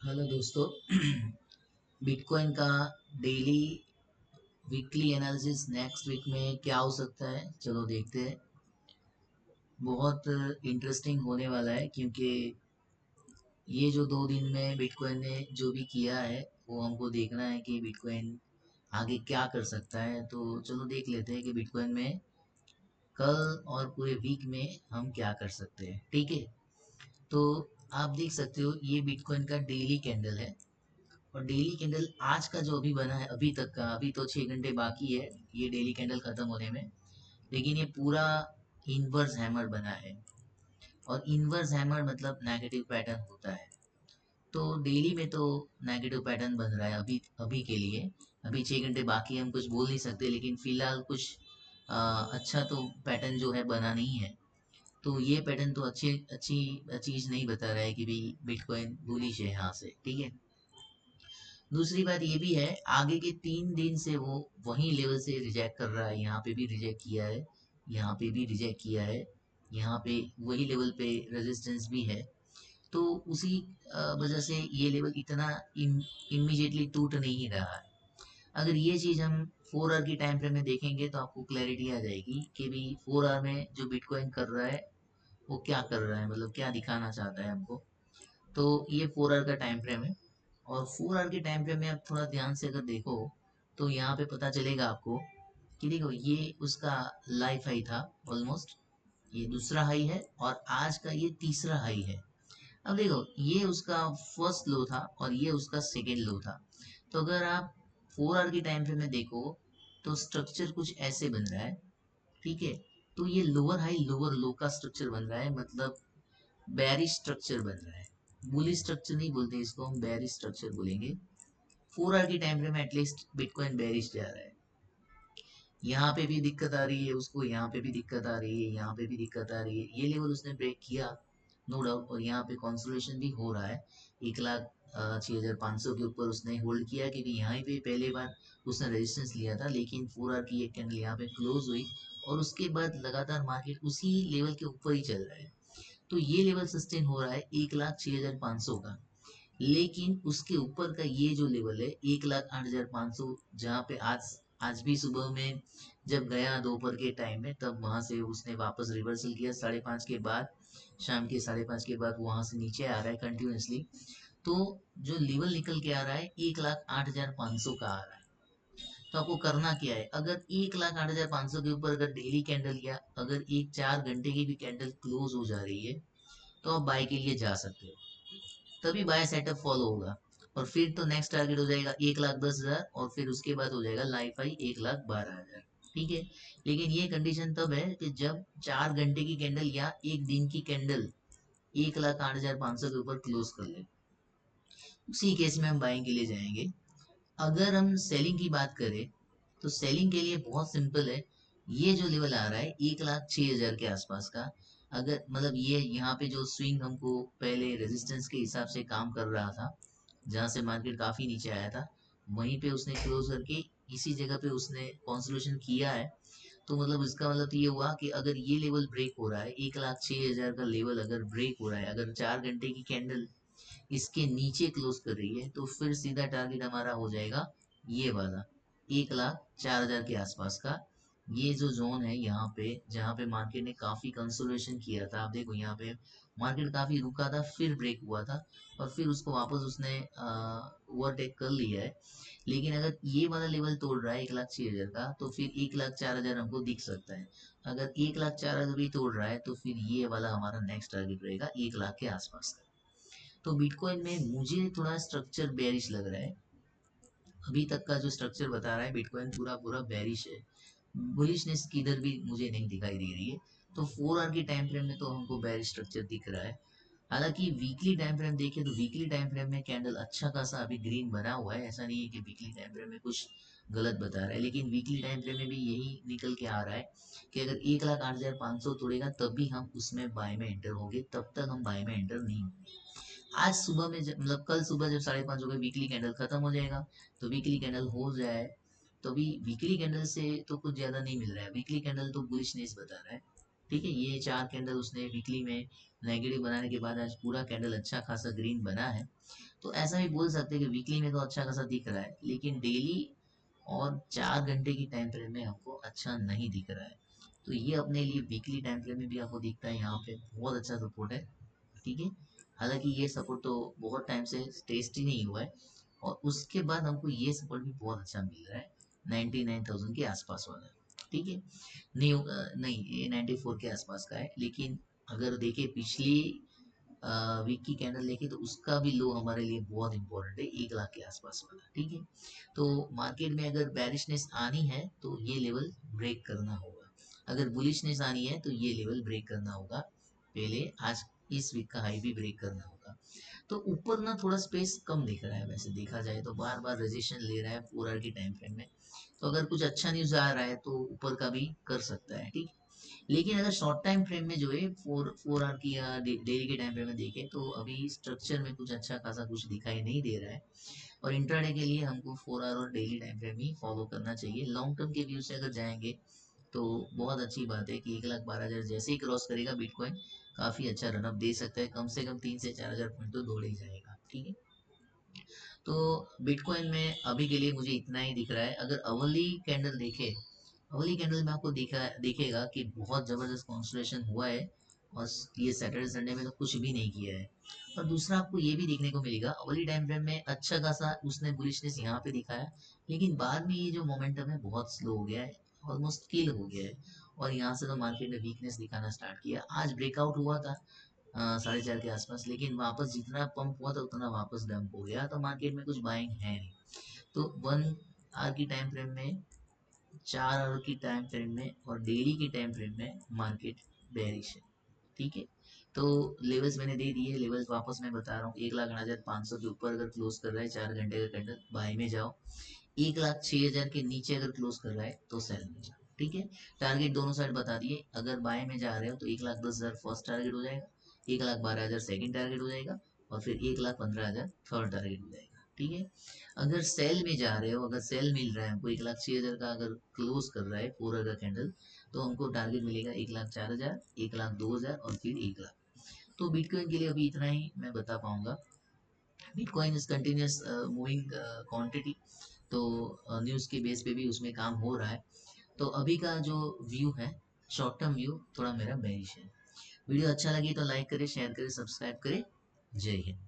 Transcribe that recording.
Hello दोस्तों। Bitcoin का daily weekly analysis next week में क्या हो सकता है, चलो देखते हैं। बहुत इंटरेस्टिंग होने वाला है क्योंकि ये जो 2 दिन में बिटकॉइन ने जो भी किया है वो हमको देखना है कि बिटकॉइन आगे क्या कर सकता है। तो चलो देख लेते हैं कि बिटकॉइन में कल और पूरे वीक में हम क्या कर सकते हैं। ठीक है, तो आप देख सकते हो ये बिटकॉइन का डेली कैंडल है। और डेली कैंडल आज का जो अभी बना है, अभी तक का, अभी तो 6 घंटे बाकी है ये डेली कैंडल खत्म होने में। लेकिन ये पूरा इनवर्स हैमर बना है। और इनवर्स हैमर मतलब नेगेटिव पैटर्न होता है। तो डेली में तो नेगेटिव पैटर्न बन रहा है अभी अभी के लिए। अभी 6 घंटे बाकी है, हम कुछ बोल नहीं सकते, लेकिन फिलहाल कुछ अच्छा तो पैटर्न जो है बना नहीं है। तो ये पैटर्न तो अच्छी अच्छी चीज नहीं बता रहा है कि भाई बिटकॉइन बुलिश है यहाँ से। ठीक है, दूसरी बात ये भी है, आगे के 3 दिन से वो वही लेवल से रिजेक्ट कर रहा है। यहाँ पे भी रिजेक्ट किया है, यहाँ पे भी रिजेक्ट किया है, यहाँ पे वही लेवल पे रेजिस्टेंस भी है। तो उसी वजह से ये लेवल इतना इमीडिएटली टूट नहीं रहा है। अगर ये चीज हम 4 आवर की टाइम फ्रेम में देखेंगे तो आपको क्लैरिटी आ जाएगी कि भी 4 आवर में जो बिटकॉइन कर रहा है वो क्या कर रहा है, मतलब क्या दिखाना चाहता है हमको। तो ये 4 आवर का टाइम फ्रेम है। और 4 आवर के टाइम फ्रेम में आप थोड़ा ध्यान से अगर देखो तो यहाँ पे पता चलेगा आपको कि देखो ये उसका लाइफ हाई था ऑलमोस्ट, ये दूसरा हाई है और आज का ये तीसरा हाई है। अब देखो ये उसका फर्स्ट लो था और ये उसका सेकेंड लो था। तो अगर आप 4 आवर की टाइम फ्रेम में देखो तो स्ट्रक्चर कुछ ऐसे बन रहा है। ठीक है, तो ये लोअर हाई लोअर लो का स्ट्रक्चर बन रहा है, मतलब बेरिश स्ट्रक्चर बन रहा है। बुलिश स्ट्रक्चर नहीं बोलते इसको, हम बेरिश स्ट्रक्चर बोलेंगे। 4 आवर की टाइम फ्रेम में एटलीस्ट बिटकॉइन बेरिश जा रहा है। यहाँ पे भी दिक्कत आ रही है उसको, यहाँ पे भी दिक्कत आ रही है, यहाँ पे भी दिक्कत आ रही है। ये लेवल उसने ब्रेक किया, नो डाउट, और यहाँ पे कंसोलिडेशन भी हो रहा है। 1,06,500 के ऊपर उसने होल्ड किया क्योंकि यहाँ पे पहले बार उसने रेजिस्टेंस लिया था। लेकिन 4 आवर की एक कैंडल यहाँ पे क्लोज हुई और उसके बाद लगातार मार्केट उसी लेवल के ऊपर ही चल रहा है। तो ये लेवल सस्टेन हो रहा है 1,06,500 का। लेकिन उसके ऊपर का ये जो लेवल है 1,08,500, जहाँ पे आज आज भी सुबह में जब गया दोपहर के टाइम में, तब वहां से उसने वापस रिवर्सल किया 5:30 के बाद, शाम के 5:30 के बाद वहां से नीचे आ रहा है कंटिन्यूसली। तो जो लेवल निकल के आ रहा है 1,08,500 का आ रहा है। तो आपको करना क्या है, अगर 1,08,500 के ऊपर अगर डेली कैंडल या अगर एक 4 घंटे की भी कैंडल क्लोज हो जा रही है तो आप बाय के लिए जा सकते हो। तभी बाय सेटअप फॉलो होगा। और फिर तो नेक्स्ट टारगेट हो जाएगा 1,10,000 और फिर उसके बाद हो जाएगा लाइफ हाई 1,12,000। ठीक है, लेकिन ये कंडीशन तब है कि जब 4 घंटे की कैंडल या एक दिन की कैंडल 1,08,500 के ऊपर क्लोज कर ले, उसी केस में हम बाइंग के लिए जाएंगे। अगर हम सेलिंग की बात करें तो सेलिंग के लिए बहुत सिंपल है। ये जो लेवल आ रहा है 1,06,000 के आसपास का, अगर मतलब ये यहाँ पे जो स्विंग हमको पहले रेजिस्टेंस के हिसाब से काम कर रहा था, जहाँ से मार्केट काफी नीचे आया था, वहीं पे उसने क्लोज करके इसी जगह पे उसने कॉन्सोलेशन किया है। तो मतलब इसका मतलब तो ये हुआ कि अगर ये लेवल ब्रेक हो रहा है 1,06,000 का लेवल अगर ब्रेक हो रहा है, अगर 4 घंटे की कैंडल इसके नीचे क्लोज कर रही है, तो फिर सीधा टारगेट हमारा हो जाएगा ये वाला 1,04,000 के आसपास का। ये जो जोन है यहाँ पे जहाँ पे मार्केट ने काफी कंसोलिडेशन किया था, आप देखो यहाँ पे मार्केट काफी रुका था फिर ब्रेक हुआ था और फिर उसको वापस उसने ओवरटेक कर लिया है। लेकिन अगर ये वाला लेवल तोड़ रहा है 1,06,000 का, तो फिर 1,04,000 हमको दिख सकता है। अगर 1,04,000 भी तोड़ रहा है तो फिर ये वाला हमारा नेक्स्ट टारगेट रहेगा 1,00,000 के आसपास का। तो बिटकॉइन में मुझे थोड़ा स्ट्रक्चर बेरिश लग रहा है। अभी तक का जो स्ट्रक्चर बता रहा है बिटकॉइन पूरा पूरा बेरिश है। बुलिशनेस किधर भी मुझे नहीं दिखाई दे रही है। तो 4 आवर की टाइम फ्रेम में तो हमको बेरिश स्ट्रक्चर दिख रहा है। हालांकि वीकली टाइम फ्रेम देखें तो वीकली टाइम फ्रेम में कैंडल अच्छा खासा अभी ग्रीन बना हुआ है। ऐसा नहीं है कि वीकली टाइम फ्रेम में कुछ गलत बता रहा है, लेकिन वीकली टाइम फ्रेम में भी यही निकल के आ रहा है कि अगर 1,08,500 तोड़ेगा तब भी हम उसमें बाय में एंटर होंगे, तब तक हम बाय में एंटर नहीं होंगे। आज सुबह में मतलब कल सुबह जब 5:30 हो गए वीकली कैंडल खत्म हो जाएगा। तो वीकली कैंडल हो जाए तो भी वीकली कैंडल से तो कुछ ज्यादा नहीं मिल रहा है, वीकली कैंडल तो बुलिशनेस बता रहा है। ठीक है, ये 4 कैंडल उसने वीकली में नेगेटिव बनाने के बाद आज पूरा कैंडल अच्छा खासा ग्रीन बना है। तो ऐसा भी बोल सकते हैं कि वीकली में तो अच्छा खासा दिख रहा है, लेकिन डेली और 4 घंटे की टाइम फ्रेम में हमको अच्छा नहीं दिख रहा है। तो ये अपने लिए वीकली टाइम फ्रेम में भी आपको दिखता है, यहाँ पे बहुत अच्छा सपोर्ट है। ठीक है, हालांकि ये सपोर्ट तो बहुत टाइम से टेस्ट ही नहीं हुआ है, और उसके बाद हमको ये सपोर्ट भी बहुत अच्छा मिल रहा है, 99,000 के आसपास वाला। ठीक है, नहीं नहीं, ये 94 के आसपास का है, लेकिन अगर देखें पिछली वीक की कैंडल देखें तो उसका भी लो हमारे लिए बहुत इंपॉर्टेंट है, 1 लाख के आसपास वाला। ठीक है, तो मार्केट में अगर बैरिशनेस आनी है तो ये लेवल ब्रेक करना होगा, अगर बुलिशनेस आनी है तो ये लेवल ब्रेक करना होगा पहले, आज इस वीक का हाई भी ब्रेक करना होगा। तो ऊपर ना थोड़ा स्पेस कम दिख रहा है, वैसे देखा जाए तो बार बार रेजिस्टेंस ले रहा है 4 आवर की टाइम फ्रेम में। तो अगर कुछ अच्छा न्यूज आ रहा है तो ऊपर का भी कर सकता है। ठीक, लेकिन अगर शॉर्ट टाइम फ्रेम में जो है 4 आवर की या डेली के टाइम फ्रेम में देखें तो अभी स्ट्रक्चर में कुछ अच्छा खासा कुछ दिखाई नहीं दे रहा है, और इंट्राडे के लिए हमको 4 आवर और डेली टाइम फ्रेम ही फॉलो करना चाहिए। लॉन्ग टर्म के व्यू से अगर जाएंगे तो बहुत अच्छी बात है कि 1,12,000 जैसे ही क्रॉस करेगा बिटकॉइन काफी अच्छा रनअप दे सकता है, कम से कम 3 से 4 हजार पॉइंट तो दौड़ ही जाएगा। ठीक है, तो बिटकॉइन में अभी के लिए मुझे इतना ही दिख रहा है। अगर अवली कैंडल देखे, अवली कैंडल में आपको दिखेगा कि बहुत जबरदस्त कॉन्सलेशन हुआ है, और ये सैटरडे संडे में तो कुछ भी नहीं किया है। और दूसरा आपको ये भी देखने को मिलेगा, अवली टाइम फ्रेम में अच्छा खासा उसने बुलिशनेस यहाँ पे दिखाया, लेकिन बाद में ये जो मोमेंटम है बहुत स्लो हो गया है, ऑलमोस्ट किल हो गया है, और यहाँ से तो मार्केट ने वीकनेस दिखाना स्टार्ट किया। आज ब्रेकआउट हुआ था 4:30 के आसपास, लेकिन वापस जितना पंप हुआ था उतना वापस डंप हो गया, तो मार्केट में कुछ बाइंग है नहीं। तो 1 आवर की टाइम फ्रेम में, 4 आवर की टाइम फ्रेम में और डेली की टाइम फ्रेम में मार्केट बेरिश है। ठीक है, तो लेवल्स मैंने दे दिए, लेवल्स वापस मैं बता रहा हूँ, 1,08,500 के ऊपर अगर क्लोज कर रहा है 4 घंटे का कैंडल बाय में जाओ, 1,06,000 के नीचे अगर क्लोज कर रहा है तो सेल में जाओ। ठीक है, टारगेट दोनों साइड बता दिए, अगर बाय में जा रहे हो तो 1,10,000 फर्स्ट टारगेट हो जाएगा, 1,12,000 सेकंड टारगेट हो जाएगा, और फिर 1,15,000 थर्ड टारगेट हो जाएगा। ठीक है, अगर सेल में जा रहे हो, अगर सेल मिल रहा है हमको 1,06,000 का, अगर क्लोज कर रहा है 4 आवर का कैंडल, तो हमको टारगेट मिलेगा 1,04,000, 1,02,000 और फिर 1,00,000। तो बिटकॉइन के लिए अभी इतना ही मैं बता पाऊंगा। Bitcoin is continuous moving quantity, तो न्यूज़ के बेस पे भी उसमें काम हो रहा है। तो अभी का जो व्यू है, शॉर्ट टर्म व्यू थोड़ा मेरा बेरिश है। वीडियो अच्छा लगी तो लाइक करें, शेयर करें, सब्सक्राइब करें। जय हिंद।